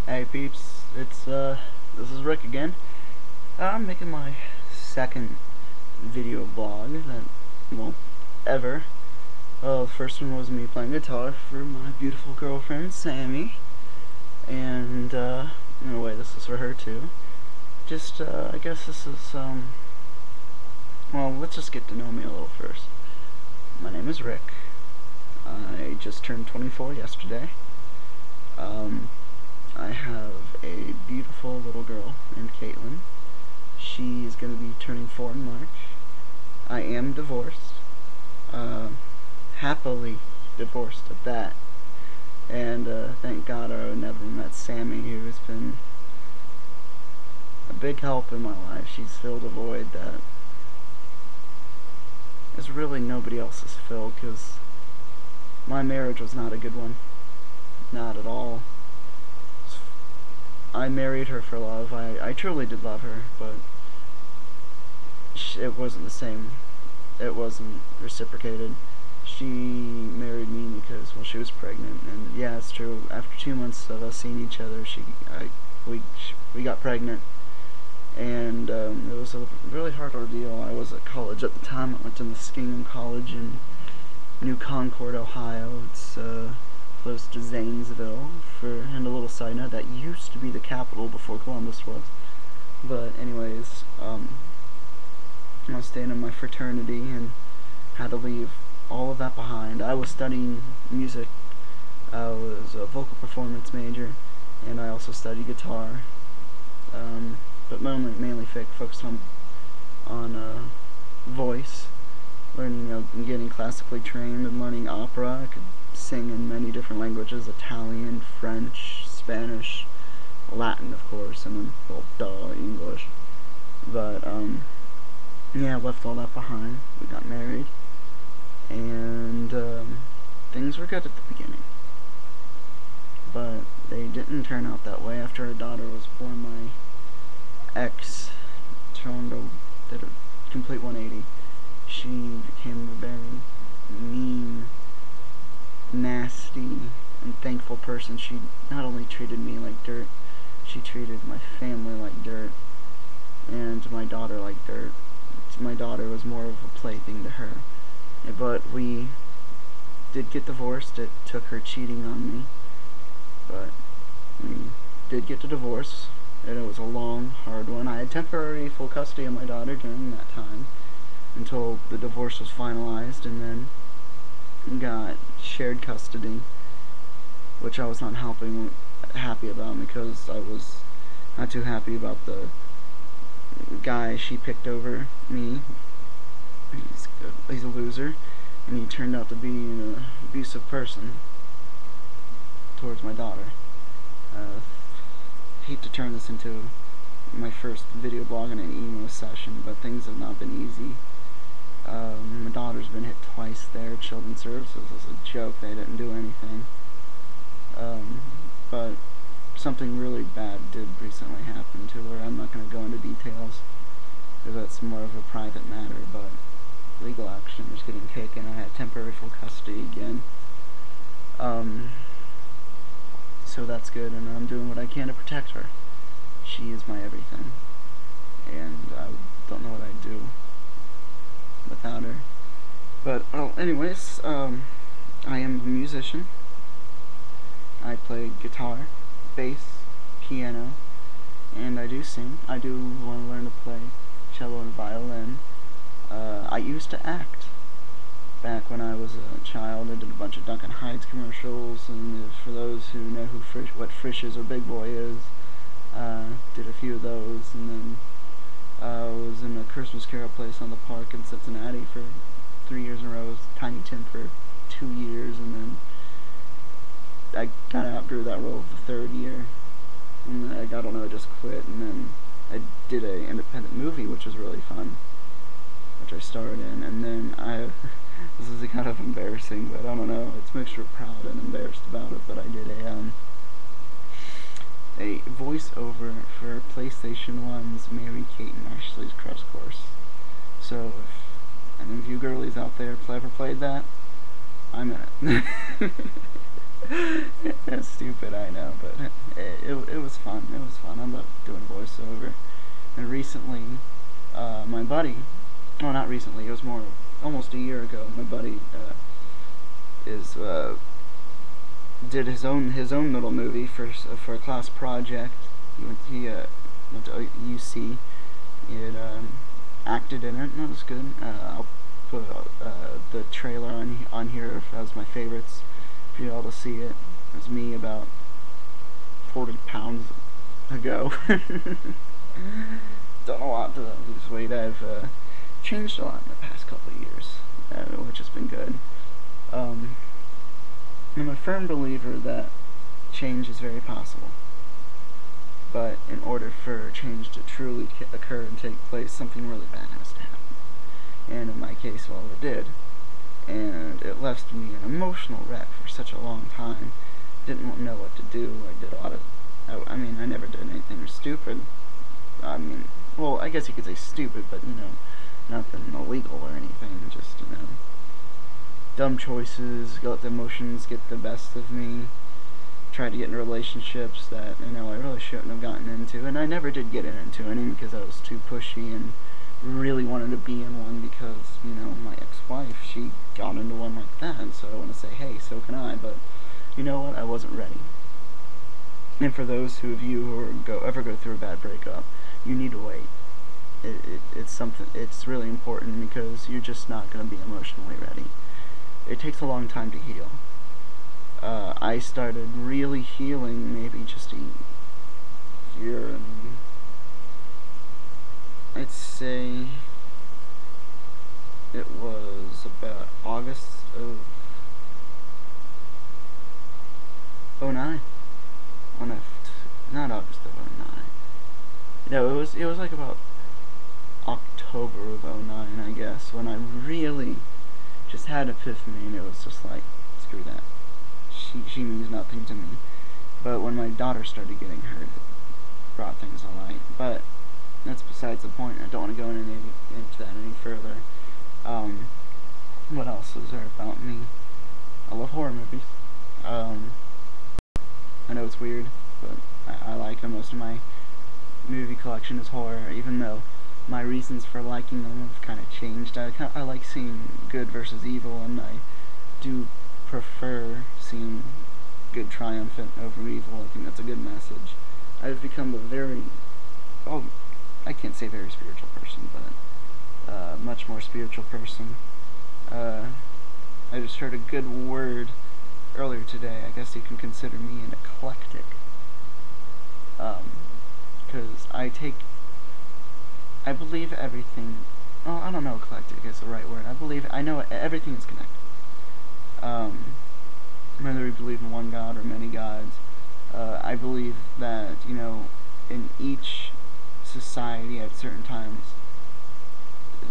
Hey peeps, this is Rick again. I'm making my second video blog ever. The first one was me playing guitar for my beautiful girlfriend, Sammy. And, in a way this is for her too. I guess this is, well, let's just get to know me a little first. My name is Rick. I just turned 24 yesterday. I have a beautiful little girl named Caitlin. She is going to be turning 4 in March. I am divorced. Happily divorced at that. And thank God I never met Sammy, who has been a big help in my life. She's filled a void that is really nobody else's fill, because my marriage was not a good one. Not at all. I married her for love. I truly did love her, but it wasn't the same. It wasn't reciprocated. She married me because, well, she was pregnant, and yeah, it's true. After 2 months of us seeing each other, we got pregnant, and it was a really hard ordeal. I was at college at the time. I went to Muskingum College in New Concord, Ohio. It's close to Zanesville. And a little side note, that used to be the capital before Columbus was. But anyways, I was staying in my fraternity and had to leave all of that behind. I was studying music. I was a vocal performance major, and I also studied guitar. But mainly focused on voice, learning, and getting classically trained and learning opera. I could sing in many different languages: Italian, French, Spanish, Latin, of course, and then, well, duh, English. But yeah, I left all that behind. We got married, and things were good at the beginning, but they didn't turn out that way. After our daughter was born, my ex did a complete 180. She became a very mean, nasty, unthankful person. She not only treated me like dirt, she treated my family like dirt, and my daughter like dirt. My daughter was more of a plaything to her. But we did get divorced. It took her cheating on me, but we did get to divorce, and it was a long, hard one. I had temporary full custody of my daughter during that time until the divorce was finalized, and then got shared custody, which I was not happy about, because I was not too happy about the guy she picked over me. He's a loser, and he turned out to be an abusive person towards my daughter. Hate to turn this into my first video blog in an emo session, but things have not been easy. My daughter's been hit twice there. Children's Services was a joke. They didn't do anything. But something really bad did recently happen to her. I'm not going to go into details, because that's more of a private matter, but legal action is getting taken. I had temporary full custody again. So that's good, and I'm doing what I can to protect her. She is my everything, and I don't know what I'd do without her. But, well, anyways, I am a musician. I play guitar, bass, piano, and I do sing. I do want to learn to play cello and violin. I used to act. Back when I was a child, I did a bunch of Duncan Hines commercials, and for those who know what Frisch's or Big Boy is, did a few of those, and then I was in a Christmas Carol place on the park in Cincinnati for 3 years in a row. Tiny Tim for 2 years, and then I kind of outgrew that role the 3rd year, and I don't know, I just quit. And then I did an independent movie, which was really fun, which I starred in, and then this is kind of embarrassing, but I don't know, it's a mixture of proud and embarrassed about it, but I did a voiceover for PlayStation 1's Mary-Kate and Ashley's Crush Course. So if any of you girlies out there ever played that, I'm in it. That's stupid, I know, but it love doing voiceover. And recently, my buddy, well, not recently, it was more almost a year ago. My buddy is did his own little movie for a class project. Went to UC. He had acted in it, and it was good. I'll put the trailer on here as my favorites for you all to see it. It was me about 40 pounds ago. Done a lot to lose weight. I've changed a lot in the past couple of years, which has been good. I'm a firm believer that change is very possible. But in order for change to truly occur and take place, something really bad has to happen. And in my case, well, it did. And it left me an emotional wreck for such a long time. Didn't know what to do. I did a lot of... I mean, I never did anything stupid. I mean, well, I guess you could say stupid, but, nothing illegal or anything. Just, dumb choices, let the emotions get the best of me. Tried to get in relationships that, I really shouldn't have gotten into. And I never did get into any because I was too pushy and really wanted to be in one because, my ex-wife, she got into one like that. And so I want to say, hey, so can I. But, you know what? I wasn't ready. And for those of you who ever go through a bad breakup, you need to wait. It's really important because you're just not going to be emotionally ready. It takes a long time to heal. I started really healing maybe just a year and I'd say it was about August of 09. Not August of 09. No, it was like about October of 09, I guess, when I really just had an epiphany, and it was just like, screw that. She means nothing to me. But when my daughter started getting hurt, it brought things to light. But that's besides the point. I don't want to go into that any further. What else is there about me? I love horror movies. I know it's weird, but I like them. Most of my movie collection is horror, even though my reasons for liking them have kind of changed. I like seeing good versus evil, and I do prefer seeing good triumphant over evil. I think that's a good message. I've become a very, I can't say very spiritual person, but much more spiritual person. I just heard a good word earlier today. I guess you can consider me an eclectic. Because I believe everything, I don't know eclectic is the right word. I know everything is connected. Whether we believe in one God or many gods, I believe that, in each society at certain times,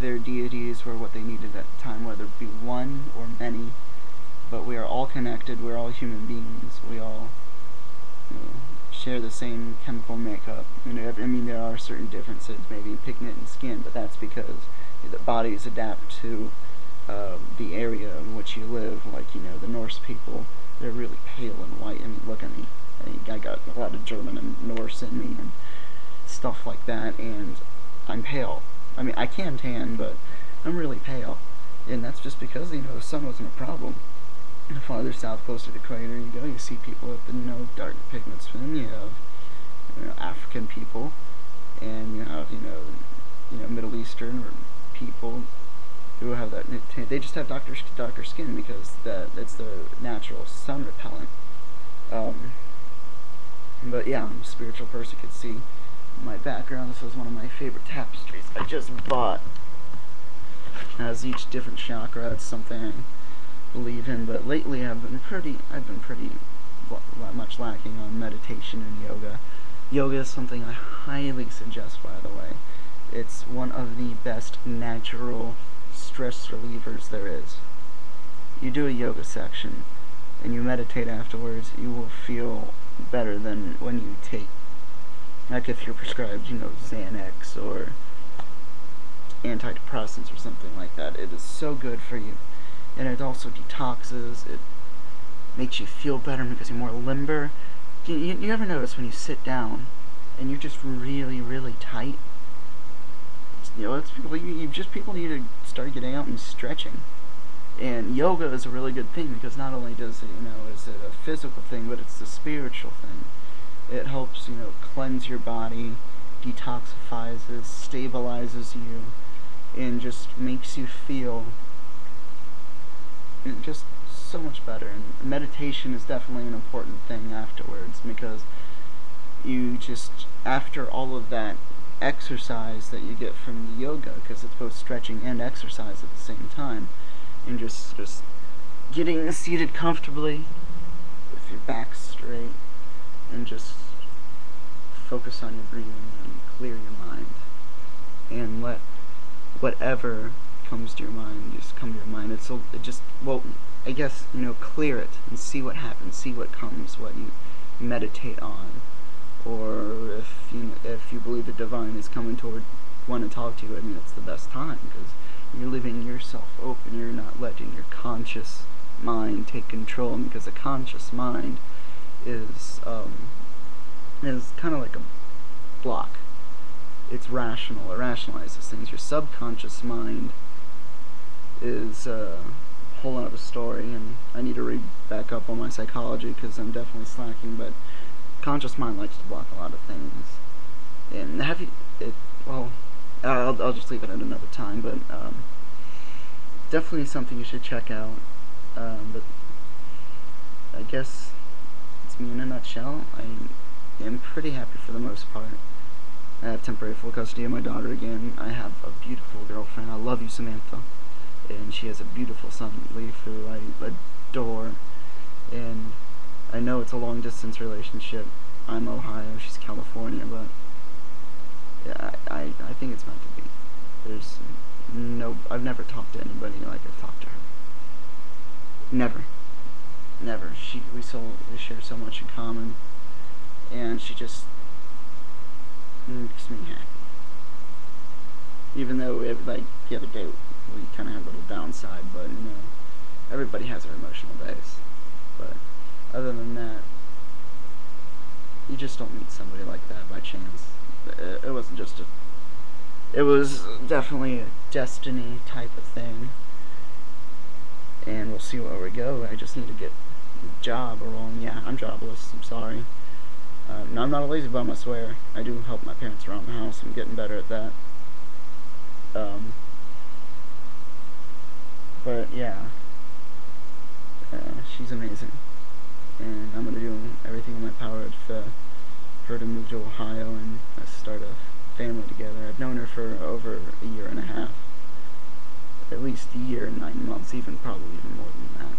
their deities were what they needed at the time, whether it be one or many, but we are all connected, we're all human beings, we all, share the same chemical makeup. There are certain differences, maybe in pigment and skin, but that's because the bodies adapt to the area in which you live. Like, the Norse people, they're really pale and white. Look at me. I got a lot of German and Norse in me and stuff like that, and I'm pale. I can tan, but I'm really pale. And that's just because, the sun wasn't a problem. The farther south, closer to the equator you go, you see people with the dark pigment skin. You have African people, and you have Middle Eastern or people who have that. They just have darker skin because it's their natural sun repellent. But yeah, I'm a spiritual person. You can see my background. This is one of my favorite tapestries I just bought. It has each different chakra. It's something I believe in, but lately I've been pretty much lacking on meditation and yoga. Yoga is something I highly suggest, by the way. It's one of the best natural stress relievers there is. You do a yoga section and you meditate afterwards, you will feel better than when you take, like if you're prescribed, Xanax or antidepressants or something like that. It is so good for you. And it also detoxes, it makes you feel better because you're more limber. You ever notice when you sit down and you're just really, really tight, it's people, people need to start getting out and stretching. And yoga is a really good thing because not only does it, is it a physical thing, but it's a spiritual thing. It helps, cleanse your body, detoxifies it, stabilizes you, and just makes you feel just so much better. And meditation is definitely an important thing afterwards, because you just, after all of that exercise that you get from the yoga, because it's both stretching and exercise at the same time, and just getting seated comfortably with your back straight, and just focus on your breathing and clear your mind, and let whatever comes to your mind just come to your mind. I guess, clear it and see what happens, see what comes, what you meditate on. Or if you believe the divine is coming toward, want to talk to you, it's the best time, because you're leaving yourself open. You're not letting your conscious mind take control, because a conscious mind is kind of like a block. It's rational. It rationalizes things. Your subconscious mind is a whole other story, and I need to read back up on my psychology because I'm definitely slacking, but conscious mind likes to block a lot of things. And I'll just leave it at another time, but definitely something you should check out. But I guess it's me in a nutshell. I am pretty happy for the most part. I have temporary full custody of my daughter again. I have a beautiful girlfriend. I love you, Samantha. And she has a beautiful son, Leaf, who I adore. And I know it's a long distance relationship. I'm Ohio, she's California, but yeah, I think it's meant to be. I've never talked to anybody like I've talked to her. Never. We share so much in common, and she just makes me happy. Even though the other day we kind of had a little downside, but everybody has their emotional days. But other than that, you just don't meet somebody like that by chance. It wasn't just it was definitely a destiny type of thing, and we'll see where we go. I just need to get a job rolling. Yeah, I'm jobless, I'm sorry. No, I'm not a lazy bum, I swear. I do help my parents around the house. I'm getting better at that. But yeah, she's amazing, and I'm gonna do everything in my power for her to move to Ohio and start a family together. I've known her for over a year and a half, at least a year and 9 months, probably even more than that.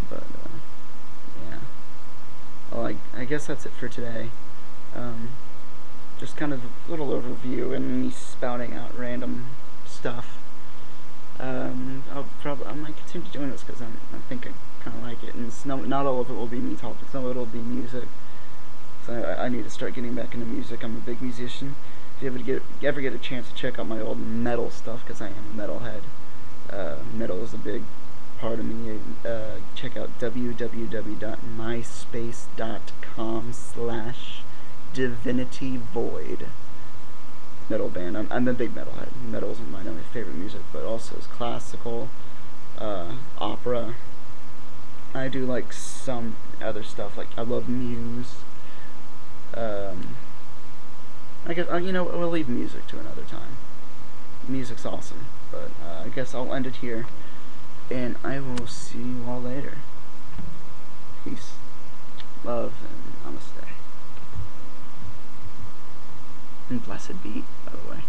But yeah. Well, I guess that's it for today. Just kind of a little overview and me spouting out random stuff. I might continue doing this because I think I kind of like it, and not all of it will be me talking. Some of it will be music. So I need to start getting back into music. I'm a big musician. If you ever get a chance to check out my old metal stuff, because I am a metalhead. Metal is a big part of me. Check out www.myspace.com/divinityvoid. Metal band. I'm a big metalhead. Metal is my favorite music, but also is classical, opera. I do like some other stuff. Like I love Muse. I guess we'll leave music to another time. Music's awesome, but I guess I'll end it here, and I will see you all later. Peace, love, and namaste. And blessed be, by the way.